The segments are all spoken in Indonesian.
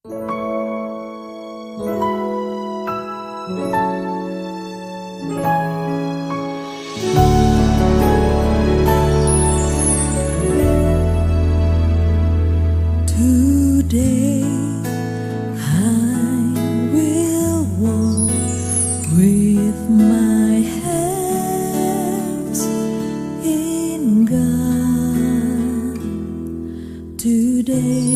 Today I will walk with my hands in God. Today.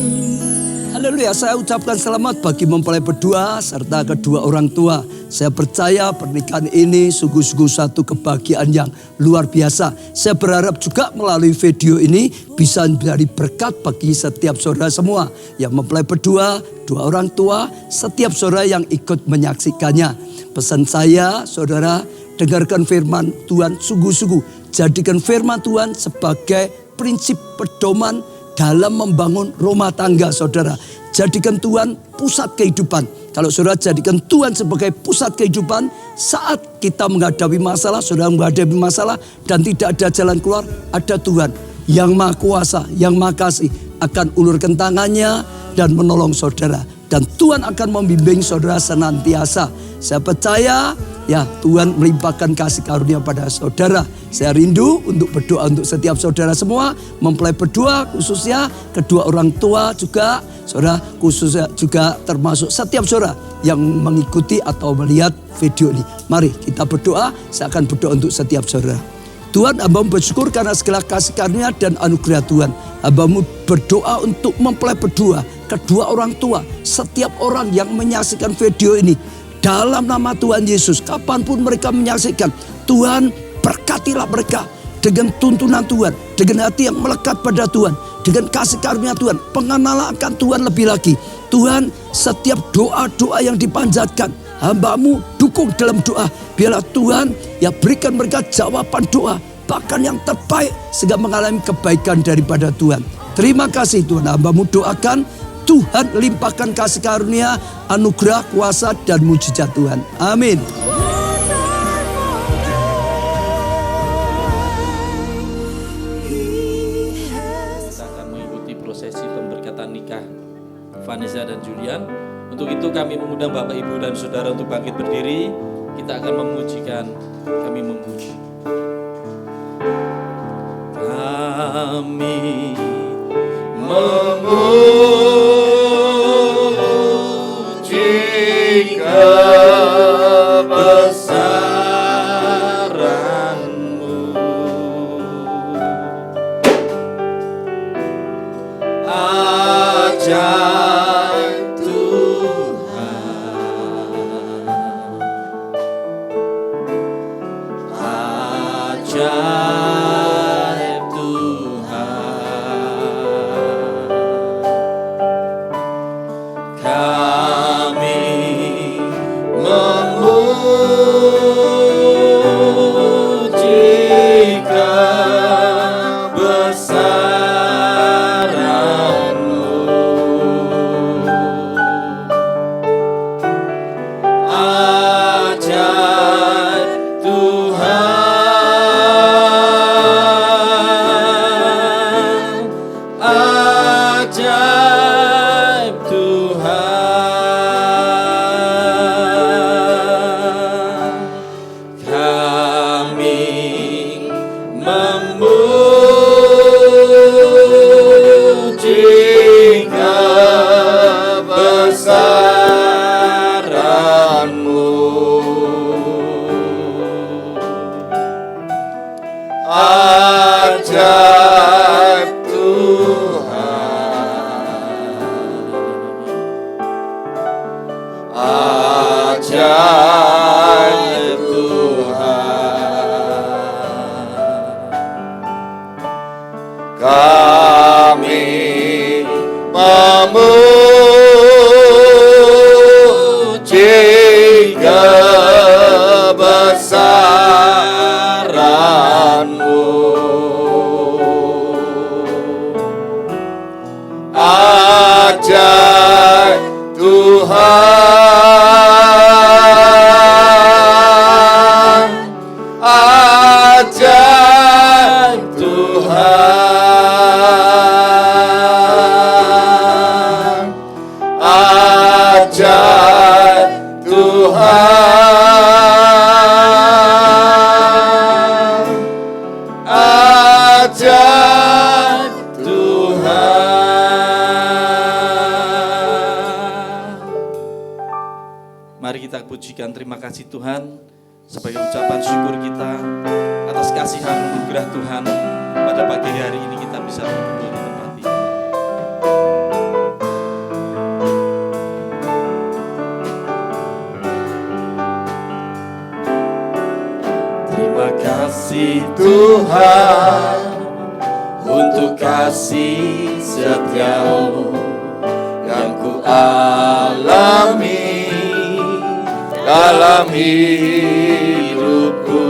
Haleluya, saya ucapkan selamat bagi mempelai berdua serta kedua orang tua. Saya percaya pernikahan ini sungguh-sungguh satu kebahagiaan yang luar biasa. Saya berharap juga melalui video ini bisa menjadi berkat bagi setiap saudara semua yang mempelai berdua, dua orang tua, setiap saudara yang ikut menyaksikannya. Pesan saya, saudara, dengarkan firman Tuhan sungguh-sungguh. Jadikan firman Tuhan sebagai prinsip pedoman dalam membangun rumah tangga saudara. Jadikan Tuhan pusat kehidupan. Kalau saudara jadikan Tuhan sebagai pusat kehidupan, saat kita menghadapi masalah, saudara menghadapi masalah dan tidak ada jalan keluar, ada Tuhan yang Maha Kuasa, yang Maha Kasih akan ulurkan tangannya dan menolong saudara. Dan Tuhan akan membimbing saudara senantiasa. Saya percaya ya Tuhan melimpahkan kasih karunia pada saudara. Saya rindu untuk berdoa untuk setiap saudara semua. Mempelai berdua khususnya, kedua orang tua juga. Saudara khususnya juga termasuk setiap saudara yang mengikuti atau melihat video ini. Mari kita berdoa, saya akan berdoa untuk setiap saudara. Tuhan, hamba-Mu bersyukur karena segala kasih karunia dan anugerah Tuhan. Hamba-Mu berdoa untuk mempelai berdua, kedua orang tua, setiap orang yang menyaksikan video ini. Dalam nama Tuhan Yesus, kapanpun mereka menyaksikan, Tuhan berkatilah mereka dengan tuntunan Tuhan, dengan hati yang melekat pada Tuhan, dengan kasih karunia Tuhan, pengenalan akan Tuhan lebih lagi. Tuhan, setiap doa-doa yang dipanjatkan, hamba-Mu dukung dalam doa. Biarlah Tuhan ya berikan mereka jawaban doa, bahkan yang terbaik sehingga mengalami kebaikan daripada Tuhan. Terima kasih Tuhan, hamba-Mu doakan Tuhan limpahkan kasih karunia, anugerah, kuasa dan mujizat Tuhan. Amin. Kita akan mengikuti prosesi pemberkatan nikah Vanessa dan Julian. Untuk itu kami mengundang Bapak, Ibu dan Saudara untuk bangkit berdiri. Kita akan memujikan, kami memuji. Kami memuji kebesaran-Mu, ajaib Tuhan, ajaib Tuhan. Kami memuji kebesaran-Mu, ajaib Tuhan, ajaib Tuhan. Kami memuji kebesaran-Mu, ajaib Tuhan, ajaib Tuhan. Kami memuji kebesaran-Mu, ajaib Tuhan, ajaib Tuhan. kita pujikan terima kasih Tuhan sebagai ucapan syukur kita atas kasih anugerah Tuhan. Pada pagi hari ini kita bisa berkumpul di tempat ini. Terima kasih Tuhan untuk kasih setia-Mu yang ku alami dalam hidupku.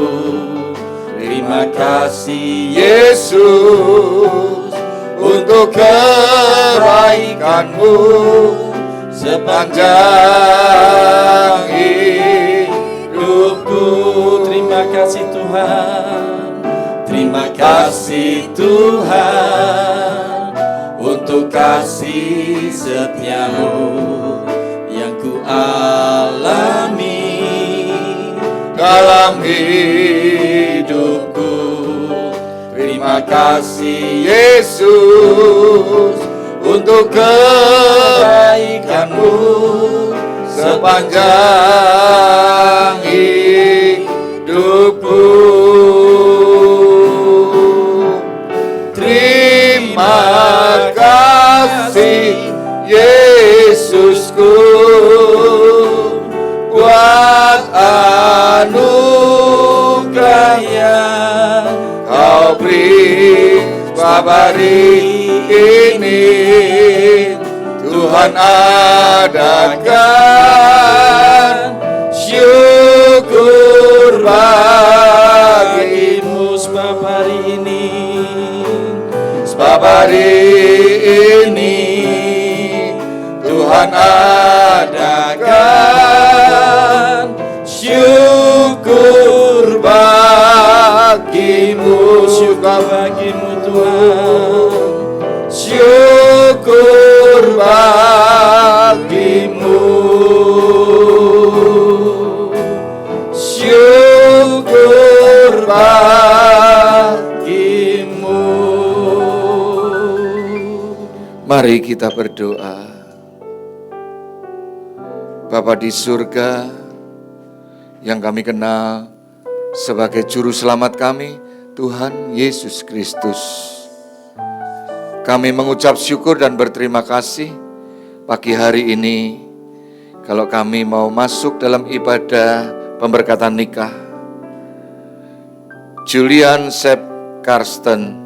Terima kasih Yesus untuk kebaikan-Mu sepanjang hidupku. Terima kasih Tuhan, terima kasih Tuhan untuk kasih setia-Mu yang ku alami dalam hidupku. Terima kasih Yesus untuk kebaikan-Mu sepanjang hidupku. Terima kasih Yesusku buat anugerah yang Kau beri hari ini. Tuhan adakan syukur bagi-Mu sebab hari ini. Sebab hari ini Tuhan adakan syukur bagi-Mu. Syukur bagi-Mu Tuhan, syukur bagi-Mu, syukur bagi-Mu. Mari kita berdoa. Bapa di surga yang kami kenal sebagai juru selamat kami, Tuhan Yesus Kristus. Kami mengucap syukur dan berterima kasih pagi hari ini kalau kami mau masuk dalam ibadah pemberkatan nikah Julian Sepp Karsten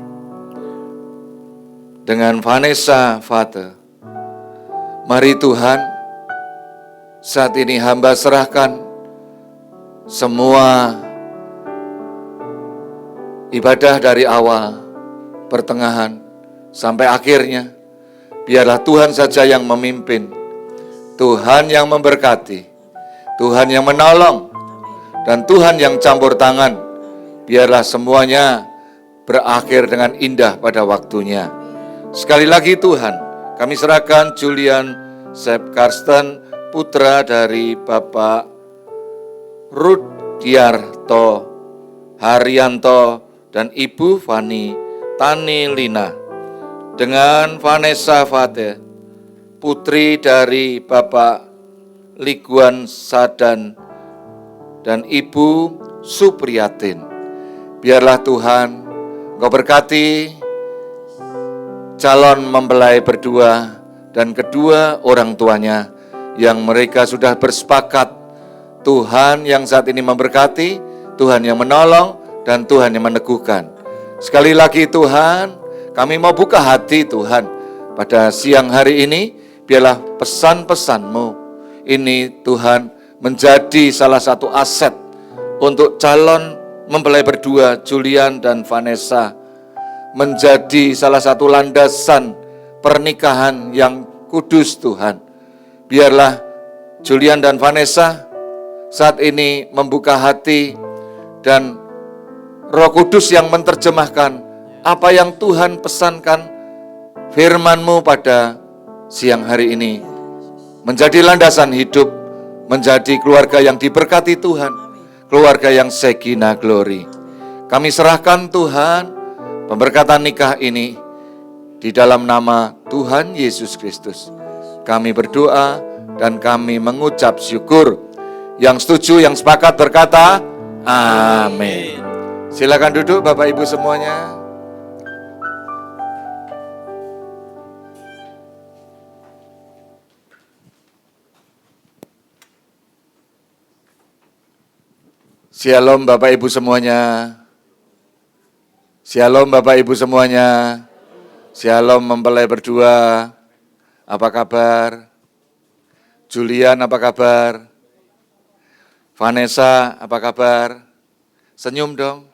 dengan Vanessa Vater. Mari Tuhan, saat ini hamba serahkan semua ibadah dari awal, pertengahan, sampai akhirnya. Biarlah Tuhan saja yang memimpin, Tuhan yang memberkati, Tuhan yang menolong, dan Tuhan yang campur tangan. Biarlah semuanya berakhir dengan indah pada waktunya. Sekali lagi Tuhan, kami serahkan Julian Sepp Karsten, putra dari Bapak Rudiarto Haryanto dan Ibu Fani Tani Lina, dengan Vanessa Vater, putri dari Bapak Liguan Sadan dan Ibu Supriyatin. Biarlah Tuhan Engkau berkati calon mempelai berdua dan kedua orang tuanya yang mereka sudah bersepakat. Tuhan yang saat ini memberkati, Tuhan yang menolong, dan Tuhan yang meneguhkan. Sekali lagi Tuhan, kami mau buka hati Tuhan. Pada siang hari ini, biarlah pesan-pesan-Mu ini Tuhan menjadi salah satu aset untuk calon mempelai berdua Julian dan Vanessa. Menjadi salah satu landasan pernikahan yang kudus Tuhan. Biarlah Julian dan Vanessa saat ini membuka hati dan Roh Kudus yang menerjemahkan apa yang Tuhan pesankan firman-Mu pada siang hari ini. Menjadi landasan hidup, menjadi keluarga yang diberkati Tuhan, keluarga yang Shekinah Glory. Kami serahkan Tuhan pemberkatan nikah ini di dalam nama Tuhan Yesus Kristus. Kami berdoa dan kami mengucap syukur. Yang setuju, yang sepakat berkata, amin. Silakan duduk Bapak Ibu semuanya. Shalom Bapak Ibu semuanya. Shalom Bapak Ibu semuanya. Shalom mempelai berdua. Apa kabar? Julian apa kabar? Vanessa apa kabar? Senyum dong.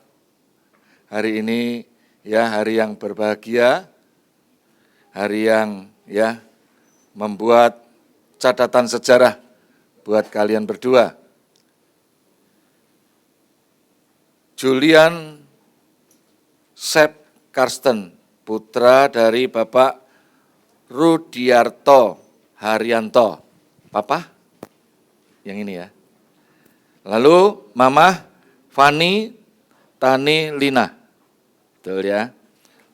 Hari ini ya hari yang berbahagia. Hari yang ya membuat catatan sejarah buat kalian berdua. Julian Sep Karsten, putra dari Bapak Rudiarto Haryanto. Papa? Yang ini ya. Lalu Mama Fani Tani Lina. Betul ya.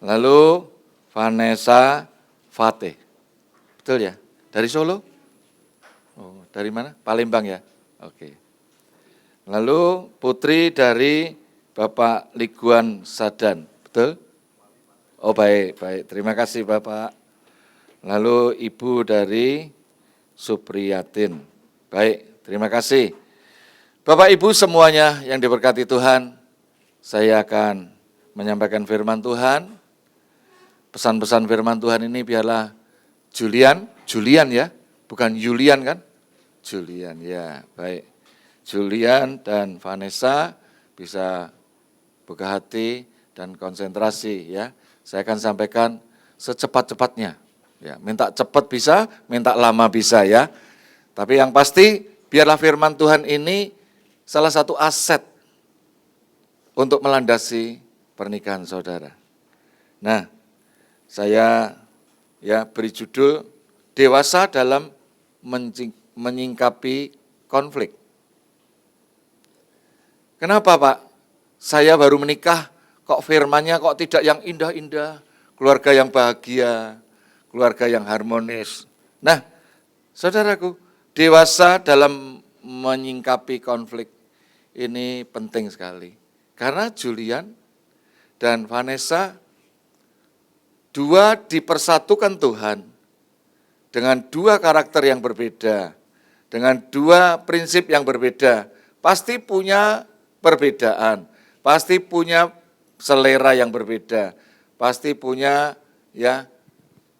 Lalu Vanessa Fateh. Betul ya? Dari Solo? Oh, dari mana? Palembang ya? Oke. Lalu putri dari Bapak Liguan Sadan. Betul? Oh baik, baik. Terima kasih Bapak. Lalu Ibu dari Supriyatin. Baik, terima kasih. Bapak Ibu semuanya yang diberkati Tuhan, saya akan menyampaikan firman Tuhan. Pesan-pesan firman Tuhan ini biarlah Julian ya, bukan Julian kan? Julian ya, baik. Julian dan Vanessa bisa buka hati dan konsentrasi ya. Saya akan sampaikan secepat-cepatnya. Ya, minta cepat bisa, minta lama bisa ya. Tapi yang pasti biarlah firman Tuhan ini salah satu aset untuk melandasi pernikahan saudara. Nah, saya ya beri judul dewasa dalam menyingkapi konflik. Kenapa Pak? Saya baru menikah, kok firmannya kok tidak yang indah-indah, keluarga yang bahagia, keluarga yang harmonis. Nah, saudaraku, dewasa dalam menyingkapi konflik ini penting sekali. Karena Julian dan Vanessa, dua dipersatukan Tuhan dengan dua karakter yang berbeda, dengan dua prinsip yang berbeda, pasti punya perbedaan. Pasti punya selera yang berbeda, pasti punya ya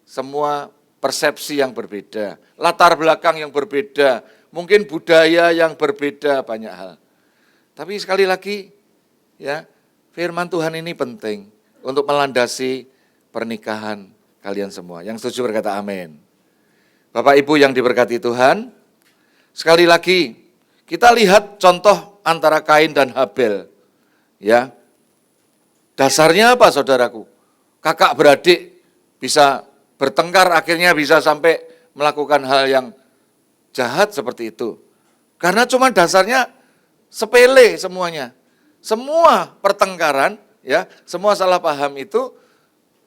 semua persepsi yang berbeda, latar belakang yang berbeda, mungkin budaya yang berbeda, banyak hal. Tapi sekali lagi ya, firman Tuhan ini penting untuk melandasi pernikahan kalian semua. Yang setuju berkata amin. Bapak Ibu yang diberkati Tuhan, sekali lagi kita lihat contoh antara Kain dan Habel. Ya, dasarnya apa saudaraku? Kakak beradik bisa bertengkar, akhirnya bisa sampai melakukan hal yang jahat seperti itu. Karena cuma dasarnya sepele semuanya. Semua pertengkaran, ya, semua salah paham itu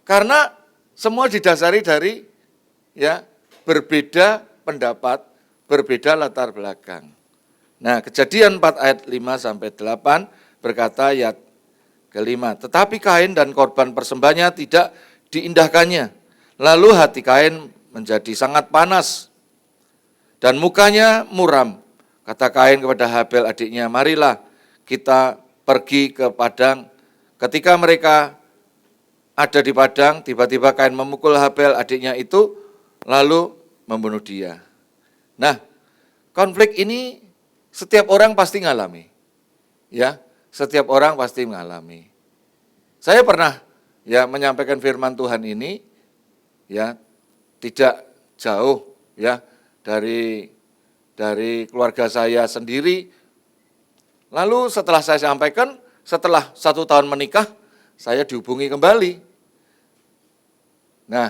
karena semua didasari dari ya berbeda pendapat, berbeda latar belakang. Nah, Kejadian 4 ayat 5 sampai 8 berkata ayat kelima, tetapi Kain dan korban persembahnya tidak diindahkannya. Lalu hati Kain menjadi sangat panas dan mukanya muram. Kata Kain kepada Habel adiknya, marilah kita pergi ke padang. Ketika mereka ada di padang, tiba-tiba Kain memukul Habel adiknya itu, lalu membunuh dia. Nah, konflik ini setiap orang pasti ngalami. Ya, setiap orang pasti mengalami. Saya pernah ya menyampaikan firman Tuhan ini ya tidak jauh ya dari keluarga saya sendiri. Lalu setelah saya sampaikan, setelah 1 tahun menikah, saya dihubungi kembali. Nah,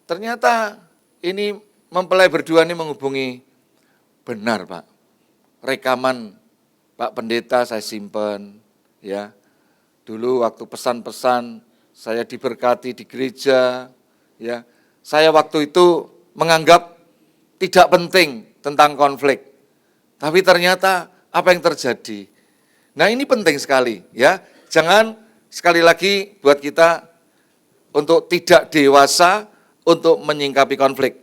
ternyata ini mempelai berdua ini menghubungi, benar Pak, rekaman Pak Pendeta saya simpen, ya. Dulu waktu pesan-pesan saya diberkati di gereja, ya. Saya waktu itu menganggap tidak penting tentang konflik. Tapi ternyata apa yang terjadi? Nah ini penting sekali ya. Jangan sekali lagi buat kita untuk tidak dewasa untuk menyingkapi konflik.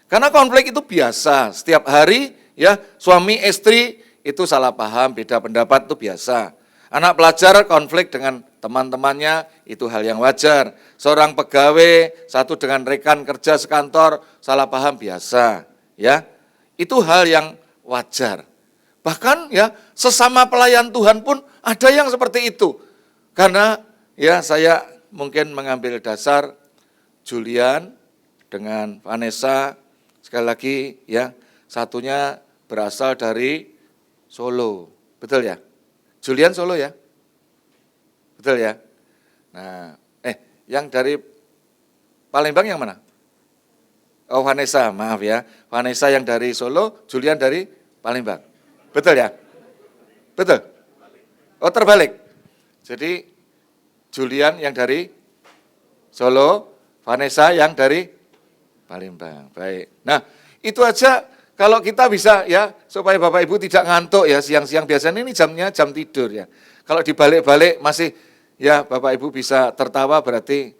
Karena konflik itu biasa, setiap hari ya suami istri itu salah paham, beda pendapat itu biasa. Anak pelajar konflik dengan teman-temannya itu hal yang wajar. Seorang pegawai satu dengan rekan kerja sekantor salah paham biasa, ya. Itu hal yang wajar. Bahkan ya sesama pelayan Tuhan pun ada yang seperti itu. Karena ya saya mungkin mengambil dasar Julian dengan Vanessa, sekali lagi ya satunya berasal dari Solo, betul ya? Julian Solo ya? Betul ya? Nah, yang dari Palembang yang mana? Oh Vanessa, maaf ya. Vanessa yang dari Solo, Julian dari Palembang. Betul ya? Betul? Oh terbalik. Jadi Julian yang dari Solo, Vanessa yang dari Palembang. Baik. Nah, itu aja kalau kita bisa ya, supaya Bapak Ibu tidak ngantuk ya siang-siang, biasanya ini jamnya jam tidur ya. Kalau dibalik-balik masih ya Bapak Ibu bisa tertawa, berarti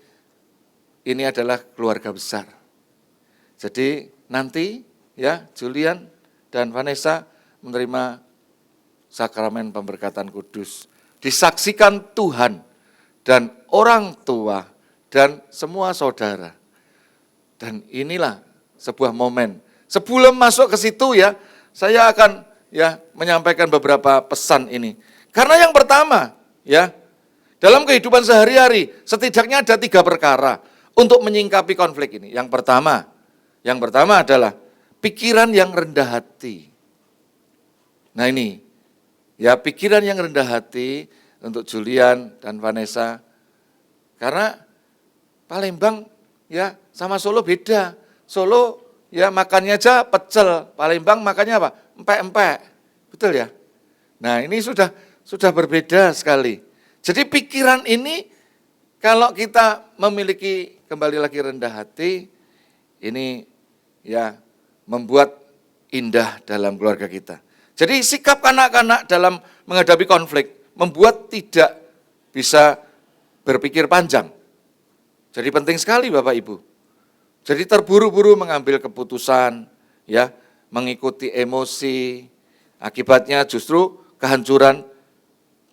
ini adalah keluarga besar. Jadi nanti ya Julian dan Vanessa menerima sakramen pemberkatan kudus. Disaksikan Tuhan dan orang tua dan semua saudara. Dan inilah sebuah momen. Sebelum masuk ke situ ya, saya akan ya menyampaikan beberapa pesan ini. Karena yang pertama ya, dalam kehidupan sehari-hari setidaknya ada 3 perkara untuk menyingkapi konflik ini. Yang pertama adalah pikiran yang rendah hati. Nah ini, ya pikiran yang rendah hati untuk Julian dan Vanessa. Karena Palembang ya sama Solo beda. Solo ya makannya aja pecel, Palembang makannya apa? Empek-empek. Betul ya? Nah, ini sudah berbeda sekali. Jadi pikiran ini kalau kita memiliki kembali lagi rendah hati, ini ya membuat indah dalam keluarga kita. Jadi sikap kanak-kanak dalam menghadapi konflik membuat tidak bisa berpikir panjang. Jadi penting sekali Bapak Ibu. Jadi terburu-buru mengambil keputusan, ya, mengikuti emosi, akibatnya justru kehancuran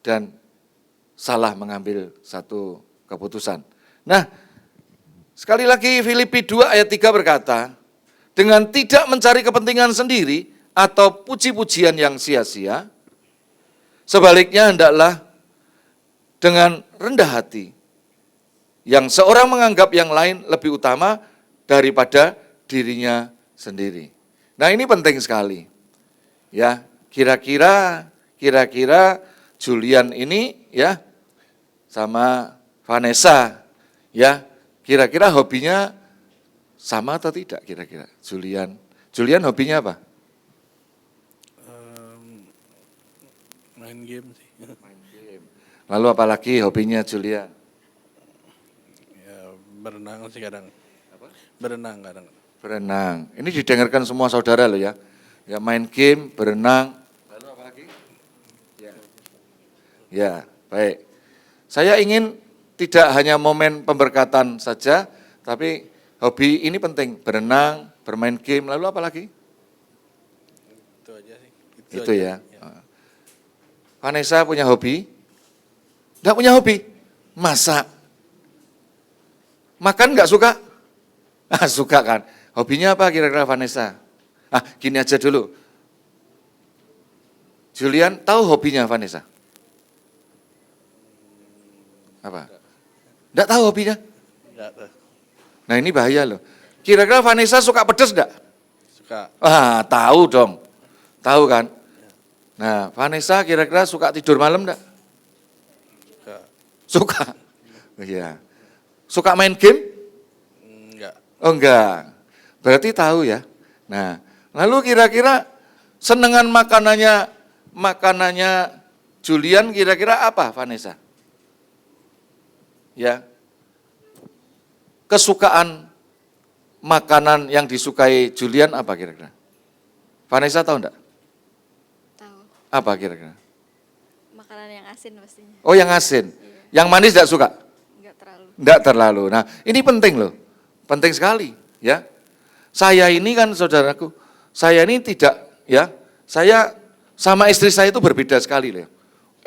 dan salah mengambil satu keputusan. Nah, sekali lagi Filipi 2 ayat 3 berkata, dengan tidak mencari kepentingan sendiri atau puji-pujian yang sia-sia, sebaliknya hendaklah dengan rendah hati, yang seorang menganggap yang lain lebih utama daripada dirinya sendiri. Nah ini penting sekali. Ya, kira-kira Julian ini ya sama Vanessa ya, kira-kira hobinya sama atau tidak kira-kira? Julian hobinya apa? Main game sih. Main game. Lalu apalagi hobinya Julian? Ya, berenang sih kadang. Apa? Berenang kadang. Berenang. Ini didengarkan semua saudara loh ya. Ya main game, berenang. Lalu apa lagi? Ya, baik. Saya ingin tidak hanya momen pemberkatan saja, tapi hobi ini penting. Berenang, bermain game, lalu apa lagi? Itu aja sih. Itu ya. Vanessa punya hobi? Enggak punya hobi? Masak. Makan enggak suka? Suka kan. Hobinya apa kira-kira Vanessa? Gini aja dulu. Julian tahu hobinya Vanessa? Apa? Enggak tahu hobinya? Enggak tahu. Nah ini bahaya loh. Kira-kira Vanessa suka pedas enggak? Suka. Tahu dong. Tahu kan? Nah Vanessa kira-kira suka tidur malam enggak? Suka. Suka? Iya. Suka main game? Enggak. Oh enggak. Berarti tahu ya. Nah, lalu kira-kira senengan makanannya Julian kira-kira apa Vanessa? Ya. Kesukaan makanan yang disukai Julian apa kira-kira? Vanessa tahu enggak? Apa kira-kira? Makanan yang asin pastinya. Oh yang asin. Yang manis tidak suka? Enggak terlalu. Tidak terlalu. Nah ini penting loh. Penting sekali ya. Saya ini kan saudaraku, saya ini tidak ya. Saya sama istri saya itu berbeda sekali loh.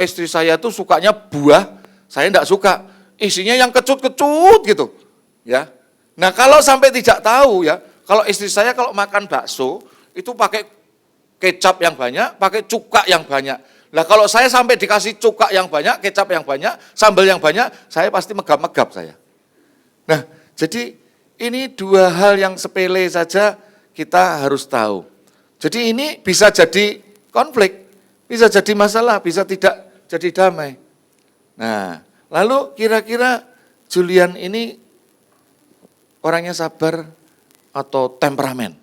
Istri saya tuh sukanya buah, saya tidak suka. Isinya yang kecut-kecut gitu. Ya. Nah kalau sampai tidak tahu ya, kalau istri saya kalau makan bakso, itu pakai kecap yang banyak, pakai cuka yang banyak. Nah kalau saya sampai dikasih cuka yang banyak, kecap yang banyak, sambal yang banyak, saya pasti megap-megap saya. Nah jadi ini dua hal yang sepele saja kita harus tahu. Jadi ini bisa jadi konflik, bisa jadi masalah, bisa tidak jadi damai. Nah, lalu kira-kira Julian ini orangnya sabar atau temperamen?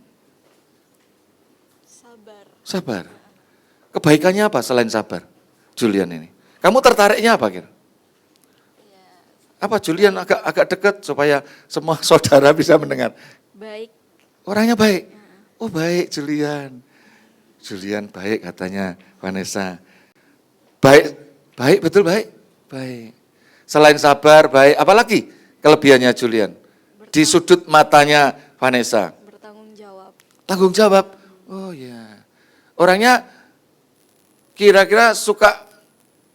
Sabar. Sabar. Kebaikannya apa selain sabar, Julian ini? Kamu tertariknya apa kira? Apa Julian agak dekat supaya semua saudara bisa mendengar? Baik. Orangnya baik. Oh baik Julian. Julian baik katanya Vanessa. Baik, baik betul baik. Baik. Selain sabar, baik. Apalagi kelebihannya Julian? Di sudut matanya Vanessa. Bertanggung jawab. Tanggung jawab. Oh ya. Orangnya kira-kira suka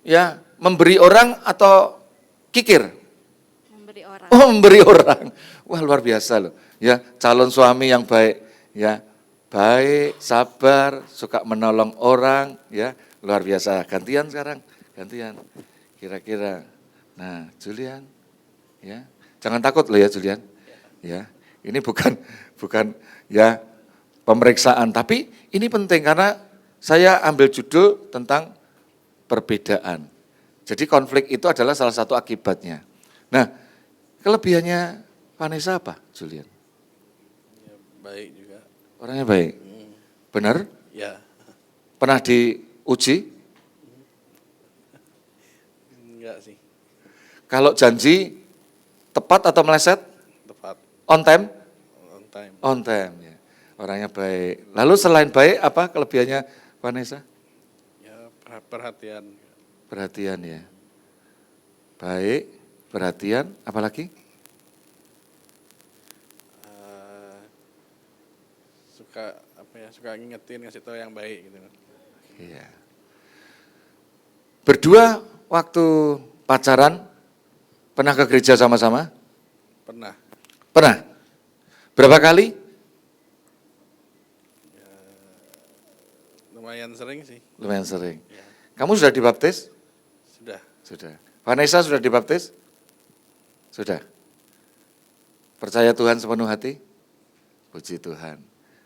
ya memberi orang atau kikir? Memberi orang. Oh memberi orang. Wah luar biasa loh. Ya calon suami yang baik. Ya baik, sabar, suka menolong orang. Ya luar biasa. Gantian sekarang. Gantian. Kira-kira. Nah Julian. Ya jangan takut loh ya Julian. Ya ini bukan ya pemeriksaan. Tapi ini penting karena saya ambil judul tentang perbedaan. Jadi konflik itu adalah salah satu akibatnya. Nah, kelebihannya Vanessa apa, Julian? Ya, baik juga. Orangnya baik. Benar? Ya. Pernah diuji? Enggak sih. Kalau janji tepat atau meleset? Tepat. On time? On time. On time. Ya. Orangnya baik. Lalu selain baik, apa kelebihannya Vanessa? Ya, perhatian. Perhatian ya. Baik, perhatian, apalagi? Suka ngingetin, ngasih tahu yang baik gitu. Iya. Berdua waktu pacaran pernah ke gereja sama-sama? Pernah. Pernah. Berapa kali? Lumayan sering sih. Lumayan sering. Ya. Kamu sudah dibaptis? Sudah. Sudah. Vanessa sudah dibaptis? Sudah. Percaya Tuhan sepenuh hati? Puji Tuhan.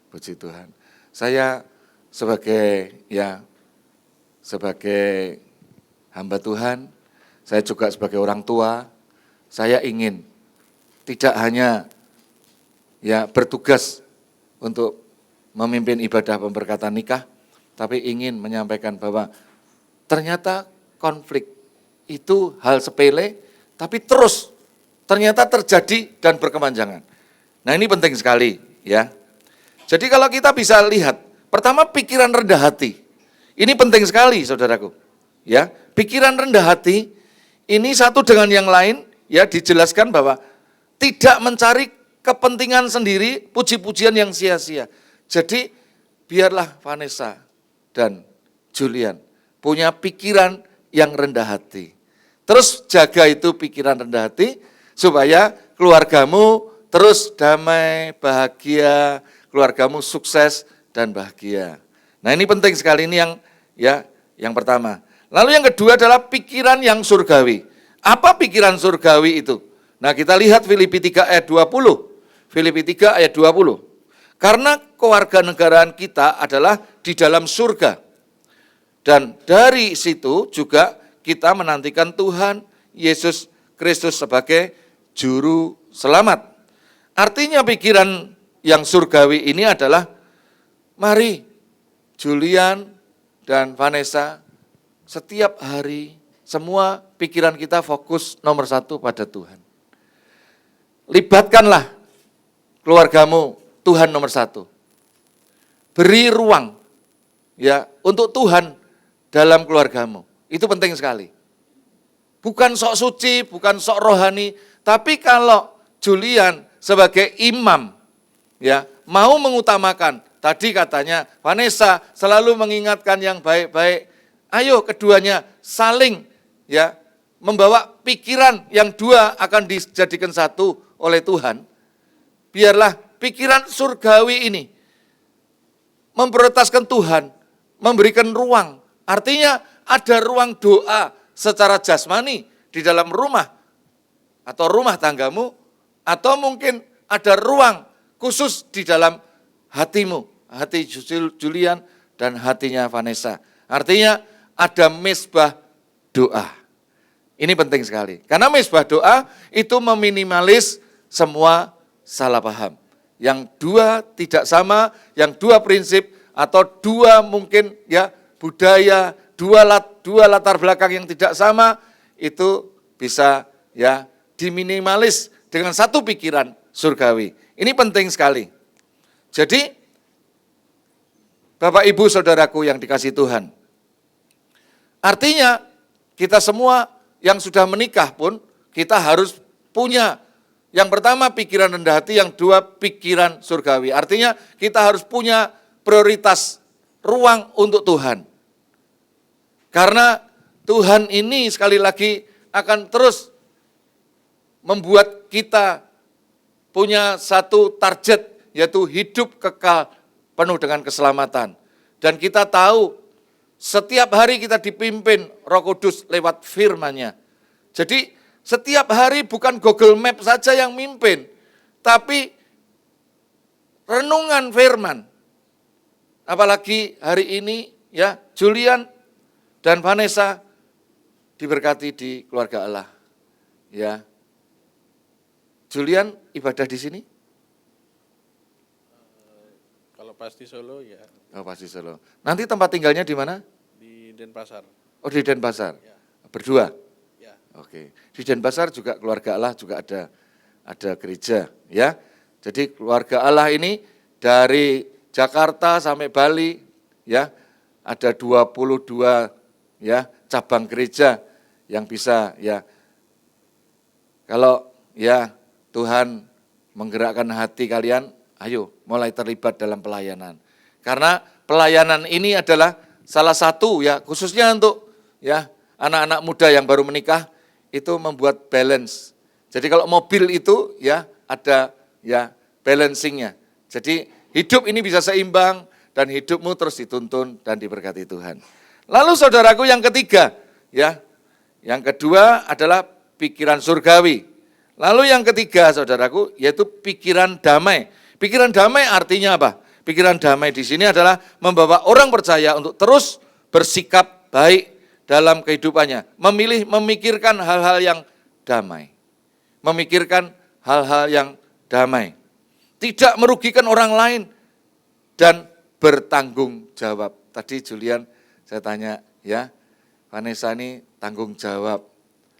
Puji Tuhan. Saya sebagai hamba Tuhan, saya juga sebagai orang tua, saya ingin tidak hanya bertugas untuk memimpin ibadah pemberkatan nikah, tapi ingin menyampaikan bahwa ternyata konflik itu hal sepele, tapi terus ternyata terjadi dan berkepanjangan. Nah ini penting sekali ya. Jadi kalau kita bisa lihat, pertama pikiran rendah hati. Ini penting sekali saudaraku. Ya, pikiran rendah hati ini satu dengan yang lain ya dijelaskan bahwa tidak mencari kepentingan sendiri, puji-pujian yang sia-sia. Jadi biarlah Vanessa dan Julian punya pikiran yang rendah hati. Terus jaga itu pikiran rendah hati supaya keluargamu terus damai, bahagia, keluargamu sukses dan bahagia. Nah ini penting sekali, ini yang pertama. Lalu yang kedua adalah pikiran yang surgawi. Apa pikiran surgawi itu? Nah kita lihat Filipi 3 ayat 20. Filipi 3 ayat 20. Karena kewarganegaraan kita adalah di dalam surga. Dan dari situ juga kita menantikan Tuhan Yesus Kristus sebagai juru selamat. Artinya pikiran yang surgawi ini adalah mari Julian dan Vanessa setiap hari semua pikiran kita fokus nomor satu pada Tuhan. Libatkanlah keluargamu Tuhan nomor satu. Beri ruang untuk Tuhan dalam keluargamu. Itu penting sekali. Bukan sok suci, bukan sok rohani, tapi kalau Julian sebagai imam, ya, mau mengutamakan, tadi katanya Vanessa selalu mengingatkan yang baik-baik. Ayo keduanya saling, ya, membawa pikiran yang dua akan dijadikan satu oleh Tuhan. Biarlah pikiran surgawi ini memprioritaskan Tuhan, memberikan ruang. Artinya ada ruang doa secara jasmani di dalam rumah atau rumah tanggamu, atau mungkin ada ruang khusus di dalam hatimu, hati Julian dan hatinya Vanessa. Artinya ada mezbah doa. Ini penting sekali. Karena mezbah doa itu meminimalis semua salah paham. Yang dua tidak sama, yang dua prinsip atau dua mungkin ya budaya, dua latar belakang yang tidak sama, itu bisa ya diminimalis dengan satu pikiran surgawi. Ini penting sekali. Jadi Bapak Ibu Saudaraku yang dikasihi Tuhan, artinya kita semua yang sudah menikah pun kita harus punya yang pertama pikiran rendah hati, yang dua pikiran surgawi. Artinya kita harus punya prioritas ruang untuk Tuhan. Karena Tuhan ini sekali lagi akan terus membuat kita punya satu target, yaitu hidup kekal penuh dengan keselamatan. Dan kita tahu setiap hari kita dipimpin Roh Kudus lewat firman-Nya. Jadi setiap hari bukan Google Map saja yang mimpin, tapi renungan firman. Apalagi hari ini ya Julian dan Vanessa diberkati di keluarga Allah. Ya. Julian ibadah di sini? Kalau pasti Solo ya Oh, pasti Solo. Nanti tempat tinggalnya di mana? di Denpasar. Oh, di Denpasar. Ya. Berdua? Ya. Oke. Di Denpasar juga keluarga Allah juga ada gereja, ya. Jadi keluarga Allah ini dari Jakarta sampai Bali, ya. Ada 22 ya cabang gereja yang bisa ya. Kalau ya Tuhan menggerakkan hati kalian, ayo mulai terlibat dalam pelayanan. Karena pelayanan ini adalah salah satu ya khususnya untuk ya anak-anak muda yang baru menikah itu membuat balance. Jadi kalau mobil itu ya ada ya balancingnya. Jadi hidup ini bisa seimbang dan hidupmu terus dituntun dan diberkati Tuhan. Lalu saudaraku yang ketiga, ya, yang kedua adalah pikiran surgawi. Lalu yang ketiga saudaraku yaitu pikiran damai. Pikiran damai artinya apa? Pikiran damai di sini adalah membawa orang percaya untuk terus bersikap baik dalam kehidupannya. Memikirkan hal-hal yang damai. Memikirkan hal-hal yang damai. Tidak merugikan orang lain dan bertanggung jawab. Tadi Julian saya tanya, ya, Vanessa ini tanggung jawab.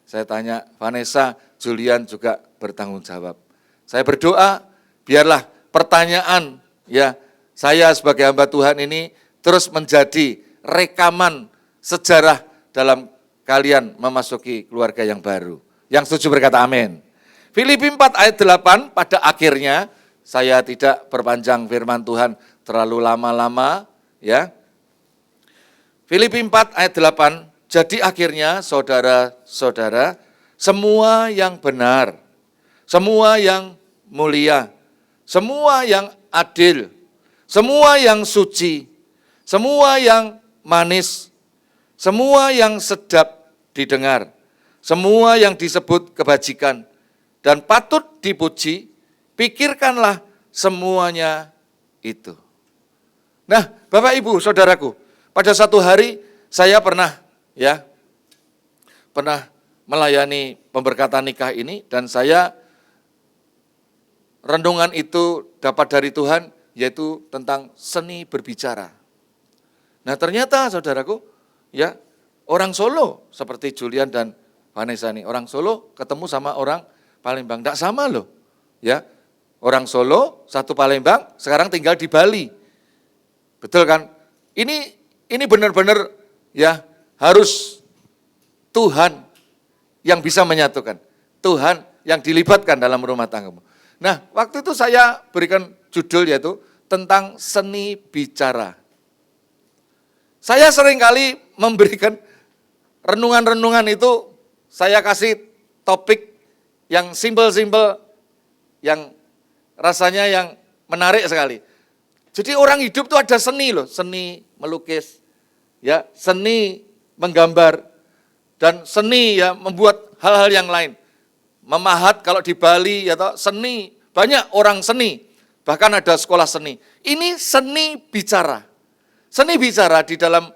Saya tanya, Vanessa, Julian juga bertanggung jawab. Saya berdoa, biarlah pertanyaan, ya, saya sebagai hamba Tuhan ini terus menjadi rekaman sejarah dalam kalian memasuki keluarga yang baru. Yang setuju berkata amin. Filipi 4 ayat 8, pada akhirnya, saya tidak perpanjang firman Tuhan terlalu lama-lama, ya. Filipi 4 ayat 8, jadi akhirnya saudara-saudara, semua yang benar, semua yang mulia, semua yang adil, semua yang suci, semua yang manis, semua yang sedap didengar, semua yang disebut kebajikan dan patut dipuji, pikirkanlah semuanya itu. Nah, Bapak Ibu, Saudaraku, pada satu hari saya pernah melayani pemberkatan nikah ini dan saya renungan itu dapat dari Tuhan yaitu tentang seni berbicara. Nah, ternyata Saudaraku, ya, orang Solo seperti Julian dan Vanessa ini, orang Solo ketemu sama orang Palembang, enggak sama loh. Ya. Orang Solo, satu Palembang, sekarang tinggal di Bali. Betul kan? Ini benar-benar ya harus Tuhan yang bisa menyatukan. Tuhan yang dilibatkan dalam rumah tanggamu. Nah, waktu itu saya berikan judul yaitu tentang seni bicara. Saya seringkali memberikan renungan-renungan itu, saya kasih topik yang simpel-simpel, yang rasanya yang menarik sekali. Jadi orang hidup itu ada seni loh, seni melukis, ya, seni menggambar, dan seni ya membuat hal-hal yang lain. Memahat kalau di Bali ya toh, seni, banyak orang seni, bahkan ada sekolah seni. Ini seni bicara. Seni bicara di dalam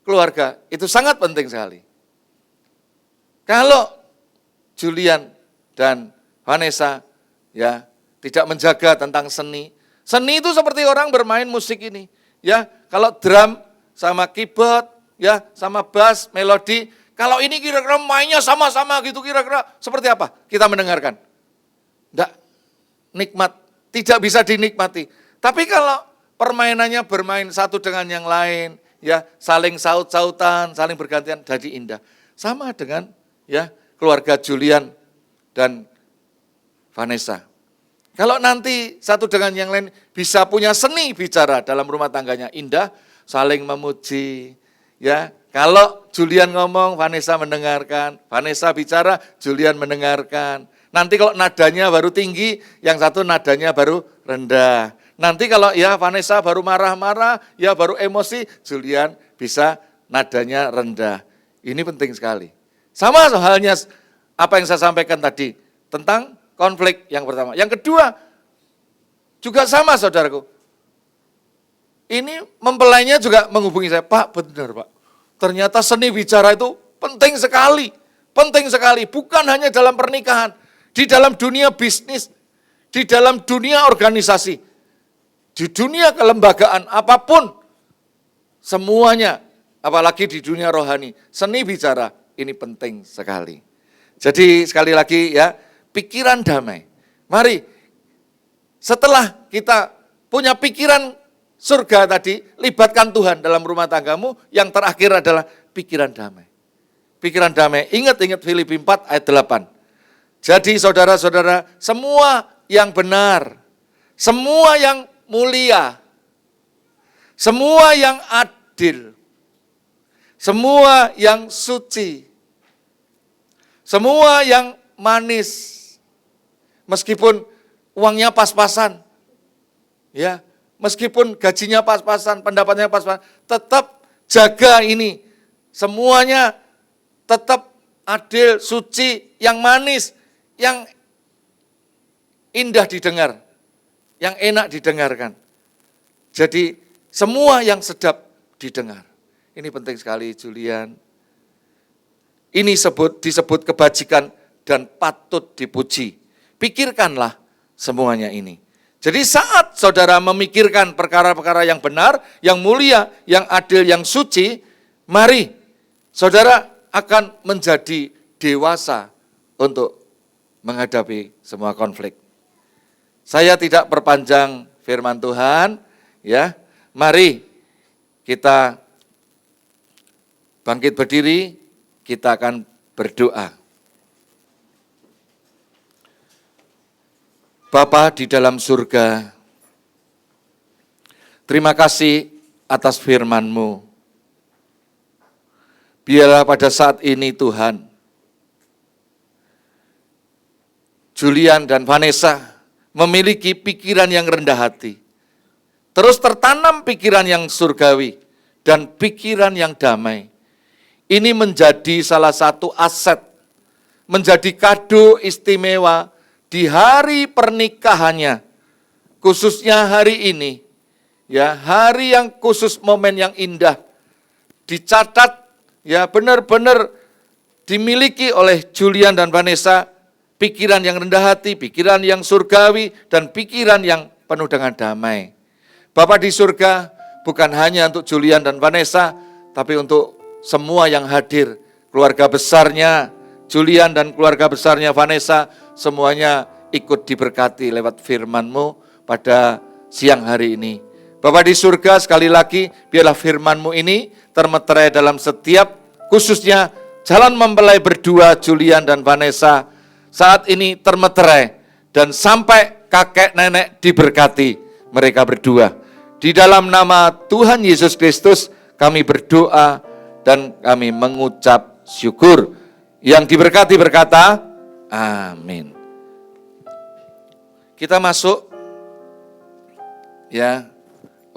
keluarga itu sangat penting sekali. Kalau Julian dan Vanessa ya tidak menjaga tentang seni. Seni itu seperti orang bermain musik ini. Ya, kalau drum sama keyboard, ya sama bass, melodi, kalau ini kira-kira mainnya sama-sama gitu, kira-kira seperti apa? Kita mendengarkan. Enggak nikmat, tidak bisa dinikmati. Tapi kalau permainannya bermain satu dengan yang lain, ya saling saut-sautan, saling bergantian, jadi indah. Sama dengan ya keluarga Julian dan Vanessa. Kalau nanti satu dengan yang lain bisa punya seni bicara dalam rumah tangganya indah, saling memuji, ya. Kalau Julian ngomong, Vanessa mendengarkan, Vanessa bicara, Julian mendengarkan. Nanti kalau nadanya baru tinggi, yang satu nadanya baru rendah. Nanti kalau ya Vanessa baru marah-marah, ya baru emosi, Julian bisa nadanya rendah. Ini penting sekali. Sama halnya apa yang saya sampaikan tadi, tentang konflik yang pertama. Yang kedua, juga sama saudaraku. Ini mempelainya juga menghubungi saya, Pak benar Pak. Ternyata seni bicara itu penting sekali. Penting sekali, bukan hanya dalam pernikahan. Di dalam dunia bisnis, di dalam dunia organisasi, di dunia kelembagaan apapun. Semuanya, apalagi di dunia rohani. Seni bicara ini penting sekali. Jadi sekali lagi ya, pikiran damai. Mari, setelah kita punya pikiran surga tadi, libatkan Tuhan dalam rumah tanggamu. Yang terakhir adalah pikiran damai. Pikiran damai, ingat-ingat Filipi 4 ayat 8. Jadi saudara-saudara, semua yang benar, semua yang mulia, semua yang adil, semua yang suci, semua yang manis, meskipun uangnya pas-pasan, ya, meskipun gajinya pas-pasan, pendapatnya pas-pasan, tetap jaga ini. Semuanya tetap adil, suci, yang manis, yang indah didengar, yang enak didengarkan. Jadi semua yang sedap didengar. Ini penting sekali Julian. Ini disebut kebajikan dan patut dipuji. Pikirkanlah semuanya ini. Jadi saat saudara memikirkan perkara-perkara yang benar, yang mulia, yang adil, yang suci, mari saudara akan menjadi dewasa untuk menghadapi semua konflik. Saya tidak perpanjang firman Tuhan, ya. Mari kita bangkit berdiri, kita akan berdoa. Bapa di dalam surga, terima kasih atas firman-Mu. Biarlah pada saat ini Tuhan, Julian dan Vanessa memiliki pikiran yang rendah hati. Terus tertanam pikiran yang surgawi dan pikiran yang damai. Ini menjadi salah satu aset, menjadi kado istimewa di hari pernikahannya, khususnya hari ini, ya hari yang khusus, momen yang indah, dicatat, ya benar-benar dimiliki oleh Julian dan Vanessa, pikiran yang rendah hati, pikiran yang surgawi, dan pikiran yang penuh dengan damai. Bapa di surga, bukan hanya untuk Julian dan Vanessa, tapi untuk semua yang hadir, keluarga besarnya Julian dan keluarga besarnya Vanessa, semuanya ikut diberkati lewat firman-Mu pada siang hari ini. Bapa di surga, sekali lagi biarlah firman-Mu ini termeterai dalam setiap, khususnya jalan mempelai berdua Julian dan Vanessa saat ini termeterai dan sampai kakek nenek diberkati mereka berdua. Di dalam nama Tuhan Yesus Kristus kami berdoa dan kami mengucap syukur. Yang diberkati berkata, amin. Kita masuk ya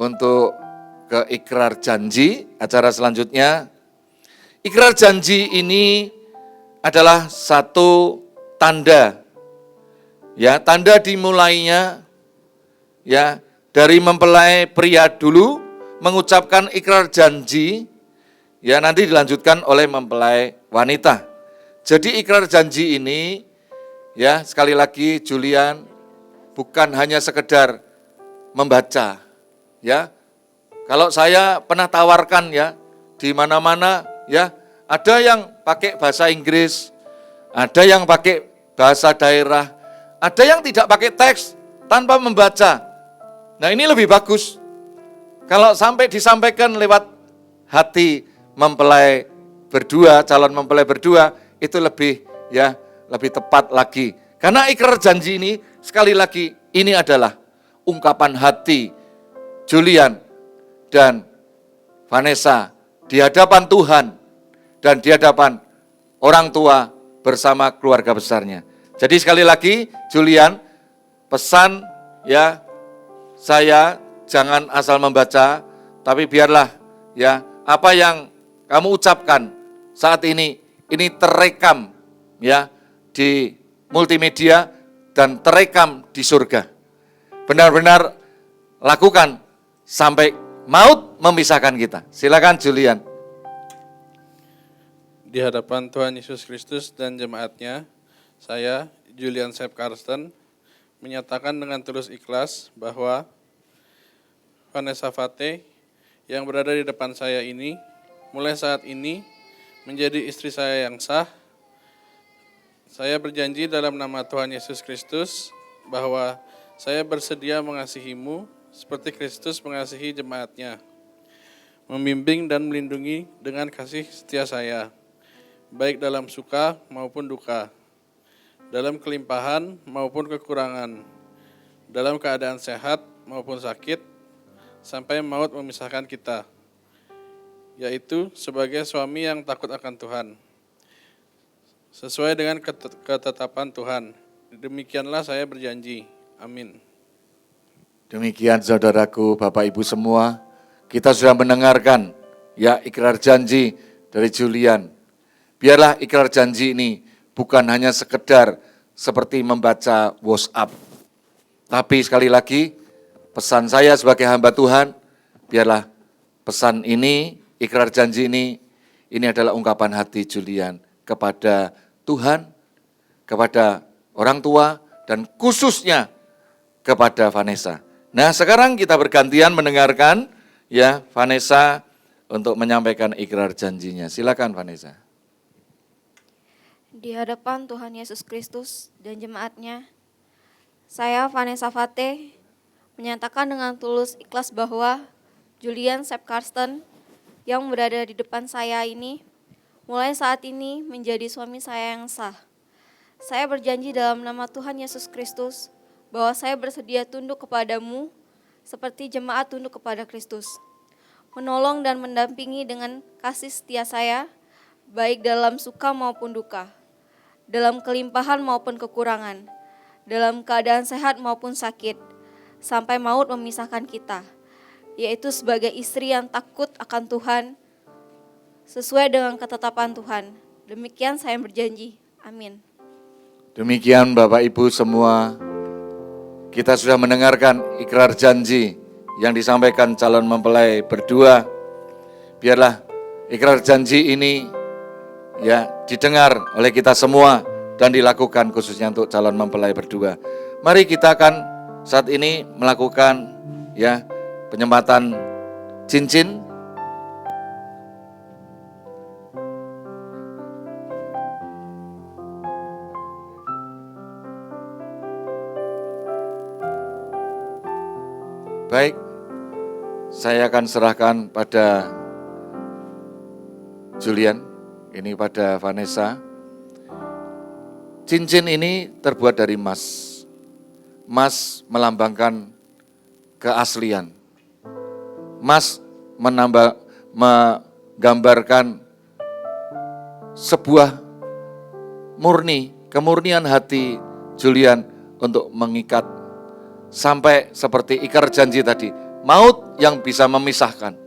untuk ke ikrar janji, acara selanjutnya. Ikrar janji ini adalah satu tanda, ya, tanda dimulainya, ya, dari mempelai pria dulu mengucapkan ikrar janji, ya, nanti dilanjutkan oleh mempelai wanita. Jadi ikrar janji ini, ya, sekali lagi Julian, bukan hanya sekedar membaca, ya. Kalau saya pernah tawarkan, ya, di mana-mana, ya, ada yang pakai bahasa Inggris, ada yang pakai bahasa daerah, ada yang tidak pakai teks tanpa membaca. Nah, ini lebih bagus. Kalau sampai disampaikan lewat hati mempelai berdua, calon mempelai berdua, itu lebih, ya, lebih tepat lagi. Karena ikrar janji ini, sekali lagi, ini adalah ungkapan hati Julian dan Vanessa di hadapan Tuhan dan di hadapan orang tua bersama keluarga besarnya. Jadi sekali lagi, Julian, pesan, ya, saya jangan asal membaca, tapi biarlah, ya, apa yang kamu ucapkan saat ini terekam, ya, di multimedia dan terekam di surga. Benar-benar lakukan sampai maut memisahkan kita. Silakan Julian. Di hadapan Tuhan Yesus Kristus dan jemaatnya, saya, Julian Sepp Karsten, menyatakan dengan tulus ikhlas bahwa Vanessa Fate yang berada di depan saya ini, mulai saat ini menjadi istri saya yang sah. Saya berjanji dalam nama Tuhan Yesus Kristus bahwa saya bersedia mengasihimu seperti Kristus mengasihi jemaatnya, membimbing dan melindungi dengan kasih setia saya, baik dalam suka maupun duka, dalam kelimpahan maupun kekurangan, dalam keadaan sehat maupun sakit, sampai maut memisahkan kita, yaitu sebagai suami yang takut akan Tuhan, sesuai dengan ketetapan Tuhan. Demikianlah saya berjanji. Amin. Demikian saudaraku, Bapak Ibu semua, kita sudah mendengarkan, ya, ikrar janji dari Julian. Biarlah ikrar janji ini bukan hanya sekedar seperti membaca WhatsApp. Tapi sekali lagi, pesan saya sebagai hamba Tuhan, biarlah pesan ini, ikrar janji ini adalah ungkapan hati Julian kepada Tuhan, kepada orang tua, dan khususnya kepada Vanessa. Nah, sekarang kita bergantian mendengarkan, ya, Vanessa untuk menyampaikan ikrar janjinya. Silakan Vanessa. Di hadapan Tuhan Yesus Kristus dan jemaatnya, saya Vanessa Fate menyatakan dengan tulus ikhlas bahwa Julian Sepp Karsten yang berada di depan saya ini mulai saat ini menjadi suami saya yang sah. Saya berjanji dalam nama Tuhan Yesus Kristus bahwa saya bersedia tunduk kepadamu seperti jemaat tunduk kepada Kristus, menolong dan mendampingi dengan kasih setia saya, baik dalam suka maupun duka, dalam kelimpahan maupun kekurangan, dalam keadaan sehat maupun sakit, sampai maut memisahkan kita, yaitu sebagai istri yang takut akan Tuhan, sesuai dengan ketetapan Tuhan. Demikian saya berjanji. Amin. Demikian Bapak Ibu semua, kita sudah mendengarkan ikrar janji yang disampaikan calon mempelai berdua. Biarlah ikrar janji ini, ya, didengar oleh kita semua dan dilakukan khususnya untuk calon mempelai berdua. Mari kita akan saat ini melakukan, ya, penyembatan cincin. Baik, saya akan serahkan pada Julian, ini pada Vanessa. Cincin ini terbuat dari emas. Emas melambangkan keaslian. Emas menggambarkan sebuah kemurnian hati Julian untuk mengikat sampai seperti ikrar janji tadi, maut yang bisa memisahkan.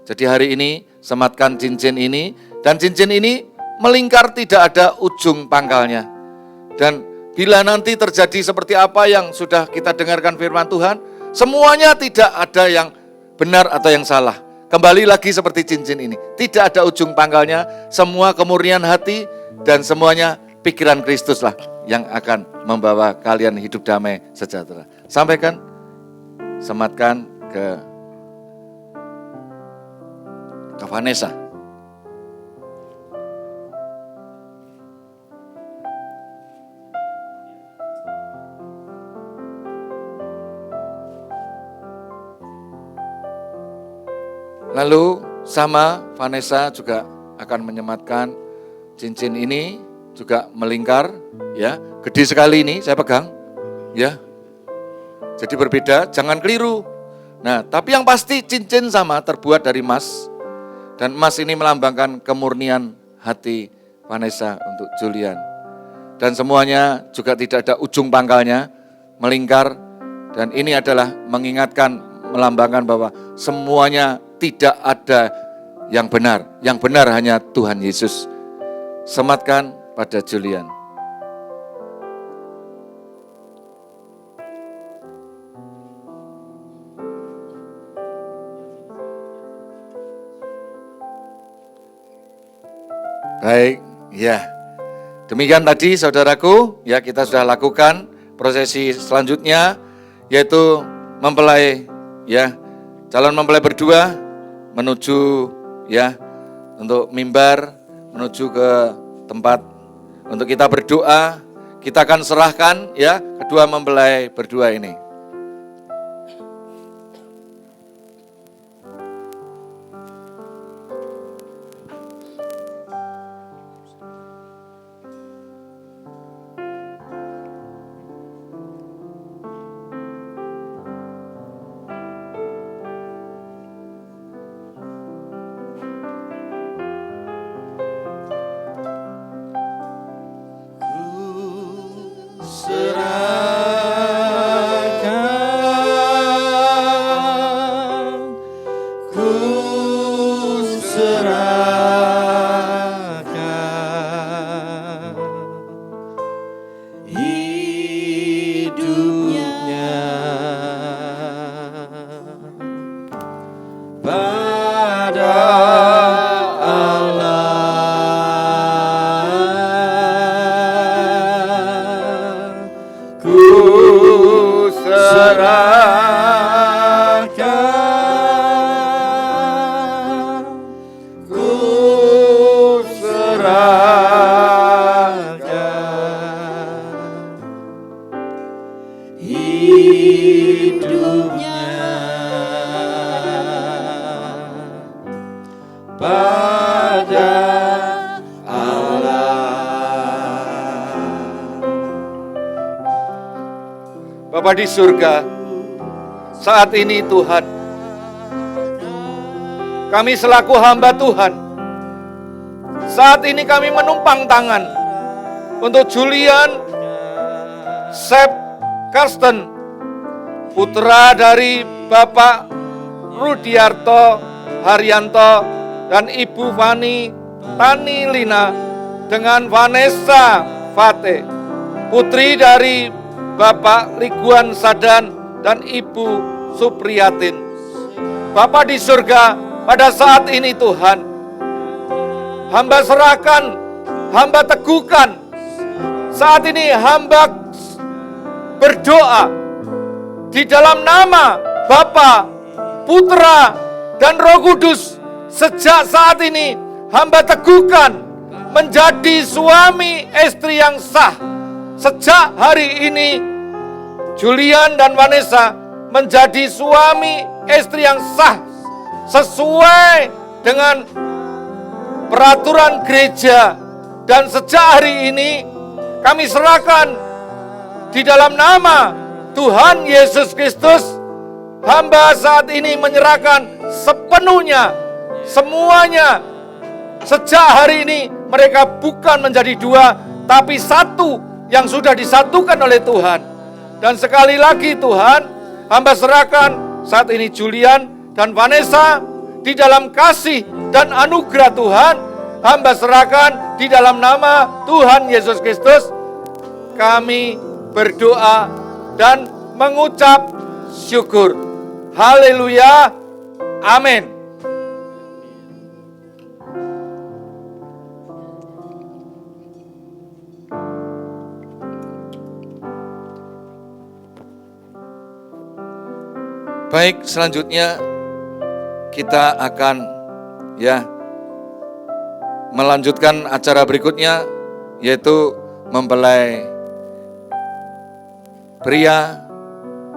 Jadi hari ini sematkan cincin ini, dan cincin ini melingkar, tidak ada ujung pangkalnya. Dan bila nanti terjadi seperti apa yang sudah kita dengarkan firman Tuhan, semuanya tidak ada yang benar atau yang salah. Kembali lagi seperti cincin ini, tidak ada ujung pangkalnya, semua kemurnian hati dan semuanya pikiran Kristus lah yang akan membawa kalian hidup damai sejahtera. Sampaikan, sematkan ke Vanessa. Lalu sama Vanessa juga akan menyematkan cincin ini, juga melingkar, ya, gede sekali ini saya pegang, ya. Jadi berbeda, jangan keliru. Nah, tapi yang pasti cincin sama terbuat dari emas, dan emas ini melambangkan kemurnian hati Vanessa untuk Julian. Dan semuanya juga tidak ada ujung pangkalnya, melingkar, dan ini adalah mengingatkan, melambangkan bahwa semuanya tidak ada yang benar hanya Tuhan Yesus. Sematkan pada Julian. Baik, ya. Demikian tadi saudaraku, ya, kita sudah lakukan prosesi selanjutnya, yaitu mempelai, ya, calon mempelai berdua menuju, ya, untuk mimbar, menuju ke tempat untuk kita berdoa. Kita akan serahkan, ya, kedua mempelai berdua ini. Bapa di surga, saat ini Tuhan, kami selaku hamba Tuhan, saat ini kami menumpang tangan untuk Julian Sepp Karsten, putra dari Bapak Rudiarto Haryanto dan Ibu Fani Tani Lina, dengan Vanessa Fate, putri dari Bapak Liguan Sadan dan Ibu Supriyatin. Bapa di surga, pada saat ini Tuhan, hamba serahkan, hamba teguhkan. Saat ini hamba berdoa di dalam nama Bapa, Putra, dan Roh Kudus. Sejak saat ini hamba teguhkan menjadi suami istri yang sah. Sejak hari ini Julian dan Vanessa menjadi suami istri yang sah sesuai dengan peraturan gereja. Dan sejak hari ini kami serahkan di dalam nama Tuhan Yesus Kristus, hamba saat ini menyerahkan sepenuhnya, semuanya. Sejak hari ini mereka bukan menjadi dua, tapi satu yang sudah disatukan oleh Tuhan. Dan sekali lagi Tuhan, hamba serahkan saat ini Julian dan Vanessa di dalam kasih dan anugerah Tuhan. Hamba serahkan di dalam nama Tuhan Yesus Kristus. Kami berdoa dan mengucap syukur. Haleluya. Amin. Baik, selanjutnya kita akan melanjutkan acara berikutnya, yaitu mempelai pria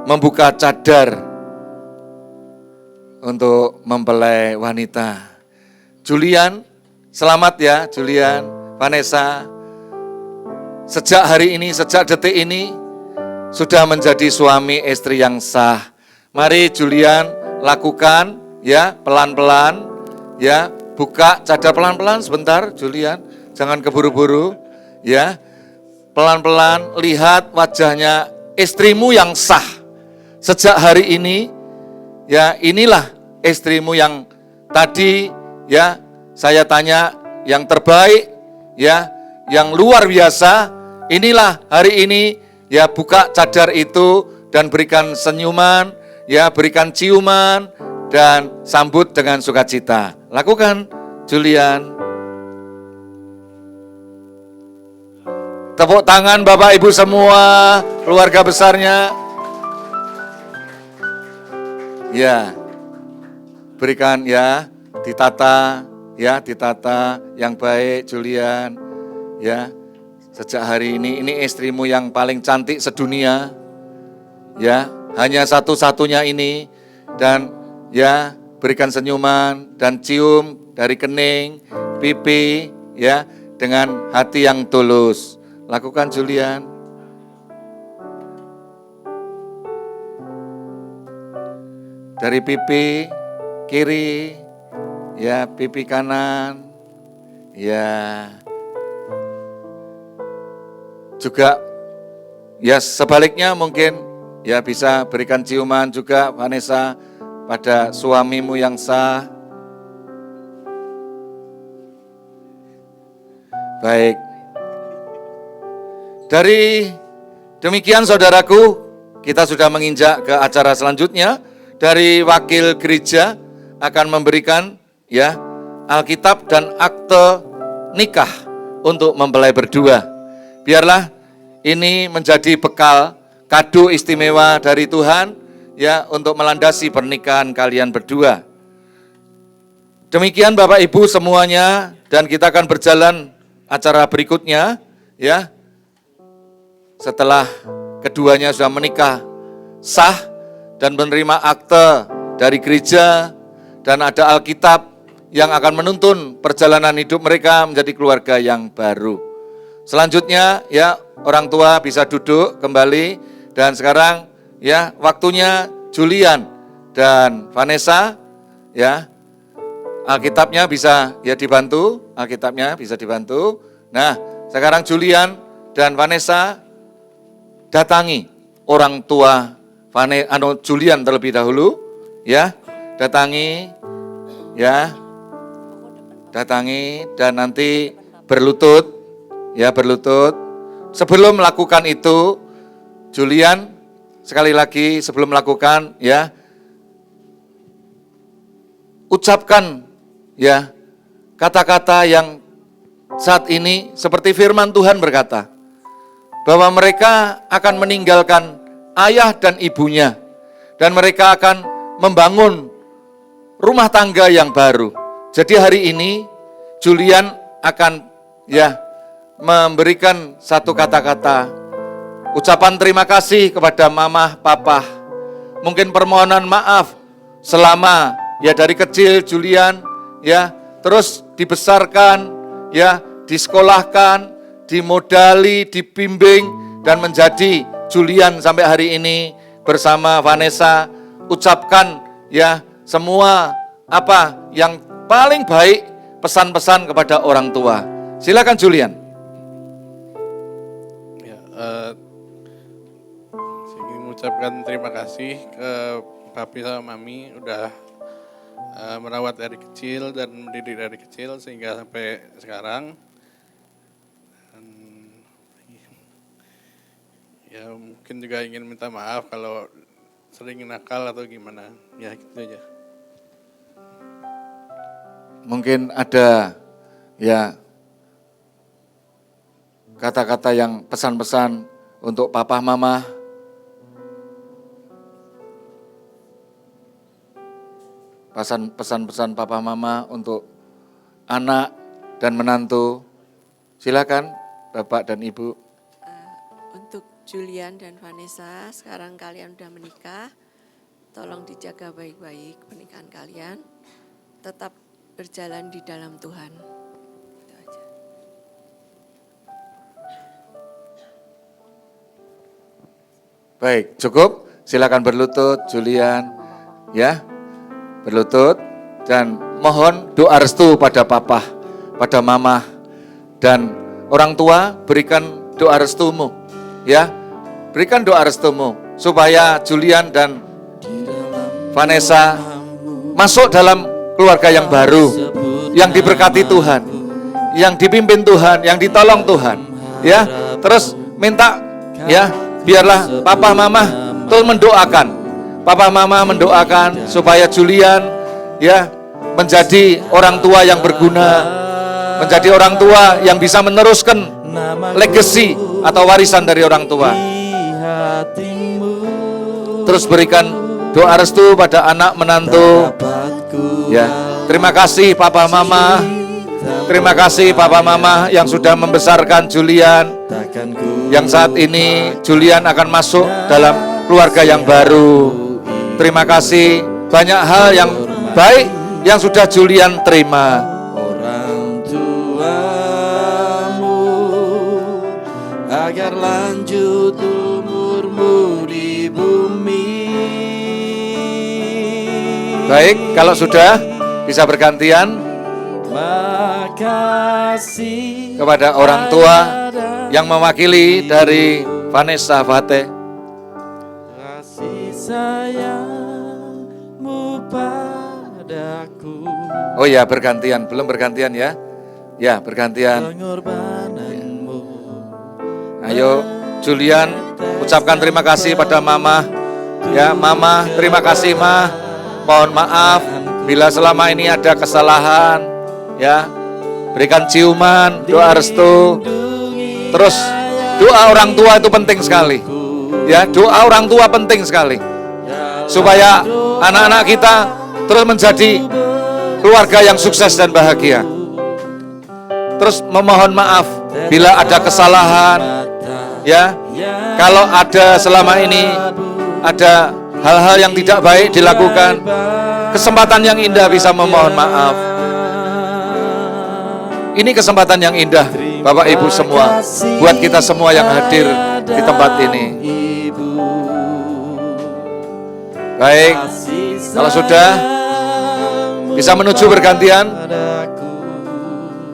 membuka cadar untuk mempelai wanita. Julian, selamat ya Julian, Vanessa. Sejak hari ini, sejak detik ini sudah menjadi suami istri yang sah. Mari Julian lakukan ya, pelan-pelan ya. Buka cadar pelan-pelan sebentar Julian, jangan keburu-buru ya. Pelan-pelan lihat wajahnya istrimu yang sah. Sejak hari ini ya, inilah istrimu yang tadi ya saya tanya yang terbaik ya, yang luar biasa. Inilah hari ini ya, buka cadar itu dan berikan senyuman ya, berikan ciuman dan sambut dengan sukacita. Lakukan, Julian. Tepuk tangan Bapak Ibu semua, keluarga besarnya. Ya, berikan ya, ditata yang baik Julian. Ya, sejak hari ini istrimu yang paling cantik sedunia. Ya, hanya satu-satunya ini. Dan ya, berikan senyuman dan cium dari kening, pipi, ya, dengan hati yang tulus. Lakukan Julian. Dari pipi kiri, ya, pipi kanan, ya. Juga, ya sebaliknya mungkin, ya bisa berikan ciuman juga Vanessa pada suamimu yang sah. Baik. Dari demikian saudaraku, kita sudah menginjak ke acara selanjutnya. Dari wakil gereja akan memberikan ya Alkitab dan akte nikah untuk mempelai berdua. Biarlah ini menjadi bekal kado istimewa dari Tuhan ya, untuk melandasi pernikahan kalian berdua. Demikian Bapak Ibu semuanya, dan kita akan berjalan acara berikutnya ya. Setelah keduanya sudah menikah sah dan menerima akte dari gereja dan ada Alkitab yang akan menuntun perjalanan hidup mereka menjadi keluarga yang baru. Selanjutnya ya, orang tua bisa duduk kembali, dan sekarang ya waktunya Julian dan Vanessa ya, Alkitabnya bisa ya dibantu, Alkitabnya bisa dibantu. Nah, sekarang Julian dan Vanessa datangi orang tua Julian terlebih dahulu ya, datangi dan nanti berlutut ya, berlutut. Sebelum melakukan itu, Julian sekali lagi sebelum melakukan ya, ucapkan ya kata-kata yang saat ini seperti firman Tuhan berkata bahwa mereka akan meninggalkan ayah dan ibunya dan mereka akan membangun rumah tangga yang baru. Jadi hari ini Julian akan ya memberikan satu kata-kata ucapan terima kasih kepada mama, papa. Mungkin permohonan maaf selama ya dari kecil Julian ya terus dibesarkan, ya disekolahkan, dimodali, dibimbing dan menjadi Julian sampai hari ini bersama Vanessa. Ucapkan ya semua apa yang paling baik, pesan-pesan kepada orang tua. Silakan Julian. Ya, saya ingin mengucapkan terima kasih ke papi sama mami udah merawat dari kecil dan mendidik dari kecil sehingga sampai sekarang. Dan, ya mungkin juga ingin minta maaf kalau sering nakal atau gimana. Ya gitu aja. Mungkin ada ya kata-kata yang pesan-pesan untuk papa mama. Pesan-pesan papa mama untuk anak dan menantu. Silakan Bapak dan Ibu. Untuk Julian dan Vanessa, sekarang kalian udah menikah. Tolong dijaga baik-baik pernikahan kalian. Tetap berjalan di dalam Tuhan. Itu aja. Baik, cukup. Silakan berlutut Julian. Ya. Berlutut dan mohon doa restu pada papa, pada mama, dan orang tua berikan doa restumu, ya, berikan doa restumu supaya Julian dan Vanessa masuk dalam keluarga yang baru, yang diberkati Tuhan, yang dipimpin Tuhan, yang ditolong Tuhan, ya. Terus minta, ya, biarlah papa mama terus mendoakan. Papa mama mendoakan supaya Julian ya menjadi orang tua yang berguna, menjadi orang tua yang bisa meneruskan legacy atau warisan dari orang tua. Terus berikan doa restu pada anak menantu. Ya, terima kasih papa mama. Terima kasih papa mama yang sudah membesarkan Julian. Yang saat ini Julian akan masuk dalam keluarga yang baru. Terima kasih, banyak hal yang baik yang sudah Julian terima. Orang tuamu agar lanjut umurmu di bumi. Baik, kalau sudah bisa bergantian. Makasih Kepada orang tua yang mewakili dari Vanessa Fateh. kasih sayangmu padaku. Oh ya, bergantian, belum bergantian ya? Ya, bergantian. Pengorbananmu. Ayo, Julian, ucapkan terima kasih pada mama. Ya, mama, terima kasih ma. Mohon maaf bila selama ini ada kesalahan. Ya, berikan ciuman, doa restu. Terus doa orang tua itu penting sekali. Ya, doa orang tua penting sekali. Supaya anak-anak kita terus menjadi keluarga yang sukses dan bahagia. Terus memohon maaf bila ada kesalahan. Ya, kalau ada selama ini ada hal-hal yang tidak baik dilakukan, kesempatan yang indah bisa memohon maaf. Ini kesempatan yang indah, Bapak Ibu semua, buat kita semua yang hadir di tempat ini. Baik, kalau sudah bisa menuju bergantian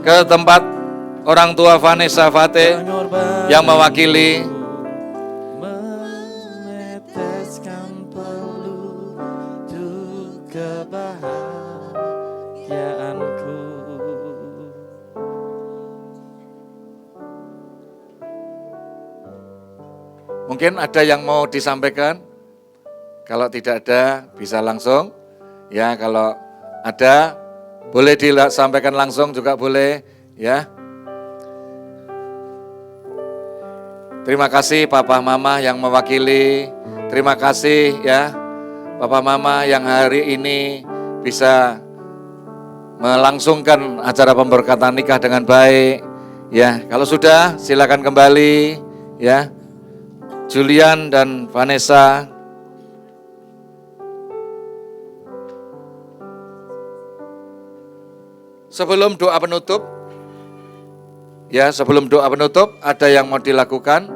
ke tempat orang tua Vanessa Fateh yang mewakili. Meneteskan peluru kebahagiaanku. Mungkin ada yang mau disampaikan? Kalau tidak ada, bisa langsung. Ya, kalau ada, boleh disampaikan langsung juga boleh. Ya. Terima kasih Papa Mama yang mewakili. Terima kasih ya Papa Mama yang hari ini bisa melangsungkan acara pemberkatan nikah dengan baik. Ya, kalau sudah silakan kembali ya. Julian dan Vanessa. sebelum doa penutup, ada yang mau dilakukan?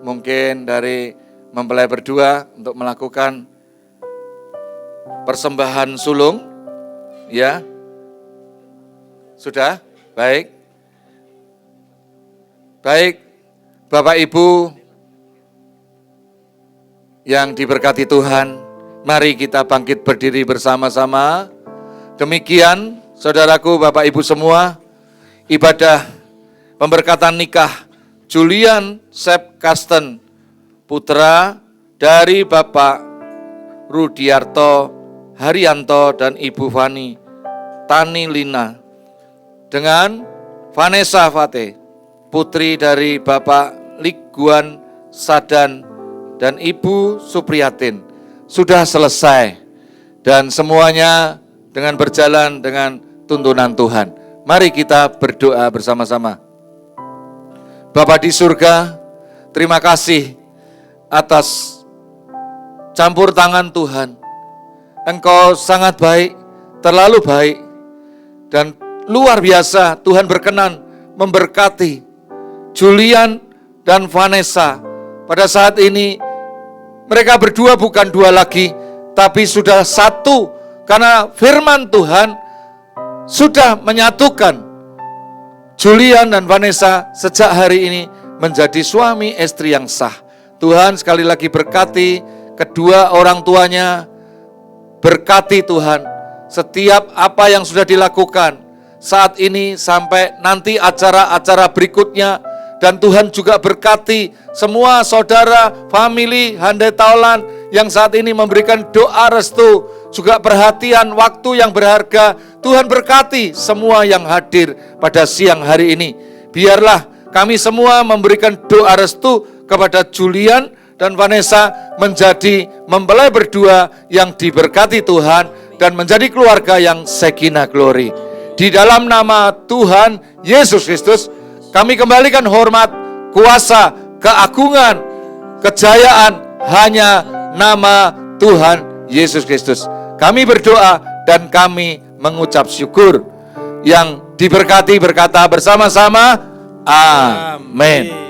Mungkin dari mempelai berdua untuk melakukan persembahan sulung, ya. Sudah? Baik. Baik, Bapak Ibu yang diberkati Tuhan, mari kita bangkit berdiri bersama-sama. Demikian, saudaraku, Bapak Ibu semua, ibadah pemberkatan nikah Julian Sepp Karsten, putra dari Bapak Rudiarto Haryanto dan Ibu Fani Tani Lina, dengan Vanessa Fate, putri dari Bapak Liguan Sadan dan Ibu Supriyatin, sudah selesai dan semuanya dengan berjalan dengan tuntunan Tuhan. Mari kita berdoa bersama-sama. Bapa di surga, terima kasih atas campur tangan Tuhan. Engkau sangat baik, terlalu baik, dan luar biasa. Tuhan berkenan memberkati Julian dan Vanessa. Pada saat ini mereka berdua bukan dua lagi, tapi sudah satu, karena firman Tuhan sudah menyatukan Julian dan Vanessa sejak hari ini menjadi suami istri yang sah. Tuhan sekali lagi berkati kedua orang tuanya, berkati Tuhan setiap apa yang sudah dilakukan saat ini sampai nanti acara-acara berikutnya. Dan Tuhan juga berkati semua saudara, family, handai taulan yang saat ini memberikan doa restu, juga perhatian, waktu yang berharga. Tuhan berkati semua yang hadir pada siang hari ini. Biarlah kami semua memberikan doa restu kepada Julian dan Vanessa menjadi mempelai berdua yang diberkati Tuhan dan menjadi keluarga yang sakinah glory. Di dalam nama Tuhan Yesus Kristus, kami kembalikan hormat, kuasa, keagungan, kejayaan hanya nama Tuhan Yesus Kristus. Kami berdoa dan kami mengucap syukur. Yang diberkati berkata bersama-sama, amin.